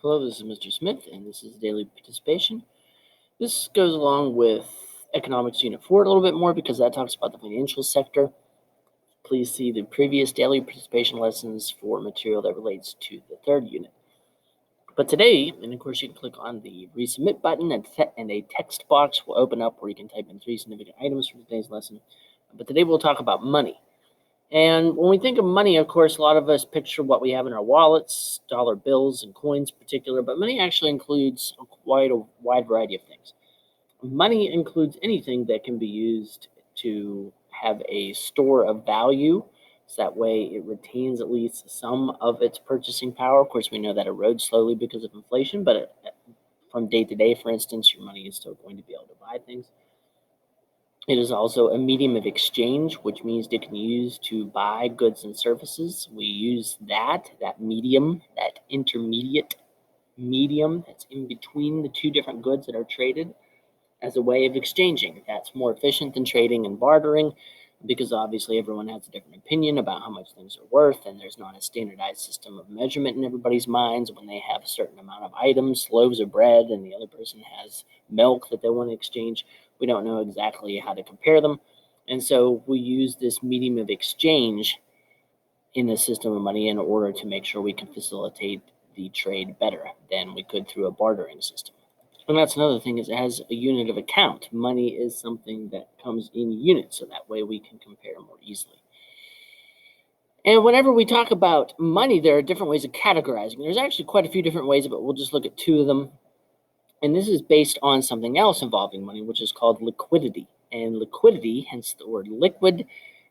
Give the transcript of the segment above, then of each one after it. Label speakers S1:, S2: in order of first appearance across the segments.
S1: Hello, this is Mr. Smith, and this is daily participation. This goes along with Economics Unit 4 a little bit more because that talks about the financial sector. Please see the previous daily participation lessons for material that relates to the third unit. But today, and of course, you can click on the resubmit button and a text box will open up where you can type in 3 significant items for today's lesson. But today we'll talk about money. And when we think of money, of course, a lot of us picture what we have in our wallets, dollar bills and coins in particular, but money actually includes quite a wide variety of things. Money includes anything that can be used to have a store of value, so that way it retains at least some of its purchasing power. Of course, we know that erodes slowly because of inflation, but from day to day, for instance, your money is still going to be able to buy things. It is also a medium of exchange, which means it can be used to buy goods and services. We use that medium, that intermediate medium that's in between the two different goods that are traded as a way of exchanging. That's more efficient than trading and bartering because obviously everyone has a different opinion about how much things are worth, and there's not a standardized system of measurement in everybody's minds when they have a certain amount of items, loaves of bread, and the other person has milk that they want to exchange. We don't know exactly how to compare them, and so we use this medium of exchange in the system of money in order to make sure we can facilitate the trade better than we could through a bartering system. And that's another thing, is it has a unit of account. Money is something that comes in units, so that way we can compare more easily. And whenever we talk about money, there are different ways of categorizing. There's actually quite a few different ways, but we'll just look at two of them. And this is based on something else involving money, which is called liquidity. And liquidity, hence the word liquid,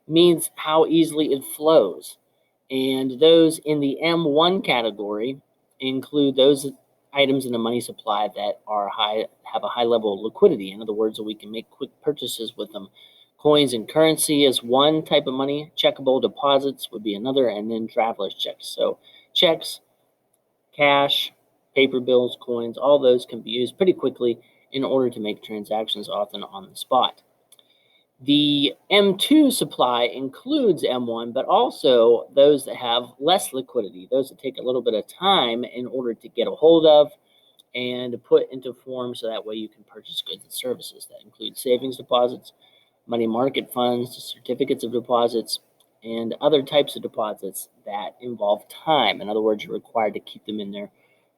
S1: means how easily it flows. And those in the M1 category include those items in the money supply that have a high level of liquidity. In other words, we can make quick purchases with them. Coins and currency is one type of money. Checkable deposits would be another, and then traveler's checks. So checks, cash, paper bills, coins, all those can be used pretty quickly in order to make transactions, often on the spot. The M2 supply includes M1, but also those that have less liquidity, those that take a little bit of time in order to get a hold of and put into form, so that way you can purchase goods and services. That includes savings deposits, money market funds, certificates of deposits, and other types of deposits that involve time. In other words, you're required to keep them in there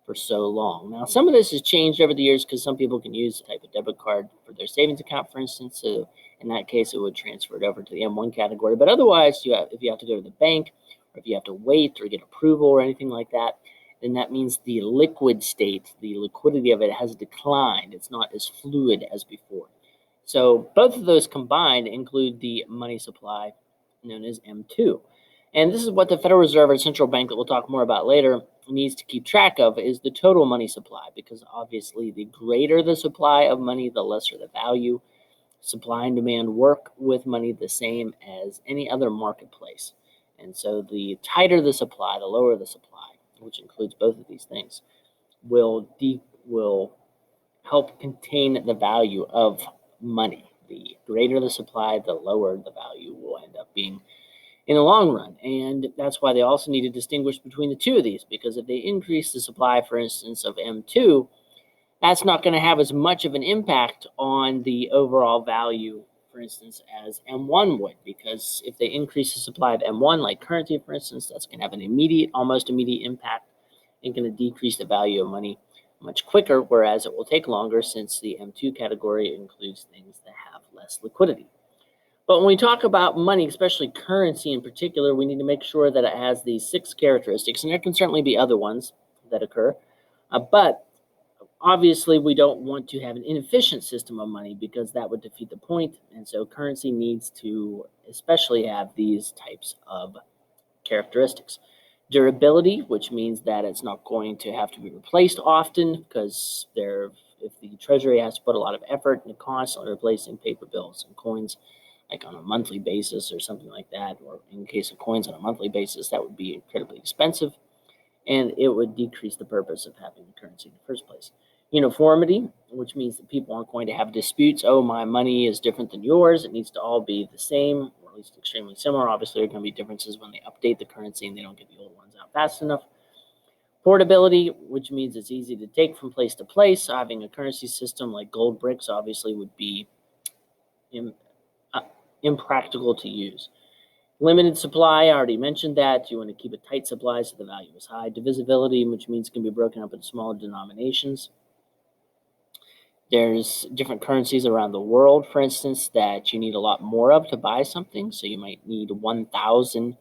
S1: for so long. Now, some of this has changed over the years because some people can use a type of debit card for their savings account, for instance. So in that case, it would transfer it over to the M1 category. But otherwise, if you have to go to the bank, or if you have to wait or get approval or anything like that, then that means the liquid state, the liquidity of it, has declined. It's not as fluid as before. So both of those combined include the money supply known as M2. And this is what the Federal Reserve, or central bank, that we'll talk more about later, needs to keep track of, is the total money supply, because obviously the greater the supply of money, the lesser the value. Supply and demand work with money the same as any other marketplace. And so the tighter the supply, the lower the supply, which includes both of these things, will help contain the value of money. The greater the supply, the lower the value will end up being in the long run. And that's why they also need to distinguish between the two of these, because if they increase the supply, for instance, of M2, that's not going to have as much of an impact on the overall value, for instance, as M1 would, because if they increase the supply of M1, like currency, for instance, that's going to have an almost immediate impact, and going to decrease the value of money much quicker, whereas it will take longer since the M2 category includes things that have less liquidity. But when we talk about money, especially currency in particular, we need to make sure that it has these 6 characteristics, and there can certainly be other ones that occur, but obviously, we don't want to have an inefficient system of money because that would defeat the point. And so currency needs to especially have these types of characteristics. Durability, which means that it's not going to have to be replaced often, because if the Treasury has to put a lot of effort into constantly replacing paper bills and coins, like on a monthly basis or something like that, or in case of coins on a monthly basis, that would be incredibly expensive, and it would decrease the purpose of having the currency in the first place. Uniformity, which means that people aren't going to have disputes. Oh, my money is different than yours. It needs to all be the same, or at least extremely similar. Obviously, there are going to be differences when they update the currency and they don't get the old ones out fast enough. Portability, which means it's easy to take from place to place. So having a currency system like gold bricks obviously would be impractical to use. Limited supply, I already mentioned that. You want to keep a tight supply so the value is high. Divisibility, which means it can be broken up into smaller denominations. There's different currencies around the world, for instance, that you need a lot more of to buy something. So you might need 1,000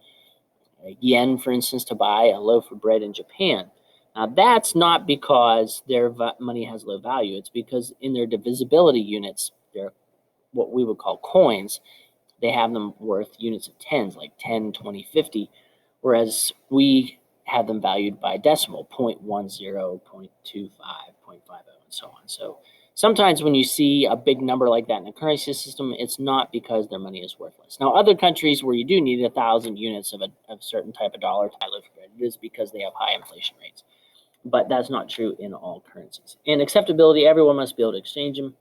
S1: yen, for instance, to buy a loaf of bread in Japan. Now, that's not because their money has low value. It's because in their divisibility units, they're what we would call coins. They have them worth units of tens, like 10, 20, 50, whereas we have them valued by decimal, 0.10, 0.25, 0.50, and so on. So sometimes when you see a big number like that in a currency system, it's not because their money is worthless. Now, other countries where you do need 1,000 units of a certain type of dollar, it is because they have high inflation rates. But that's not true in all currencies. And acceptability, everyone must be able to exchange them,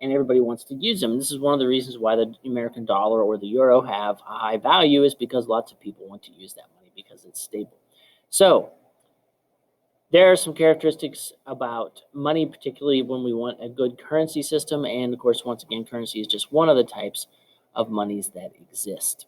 S1: and everybody wants to use them. This is one of the reasons why the American dollar or the euro have a high value, is because lots of people want to use that money because it's stable. So there are some characteristics about money, particularly when we want a good currency system. And of course, once again, currency is just one of the types of monies that exist.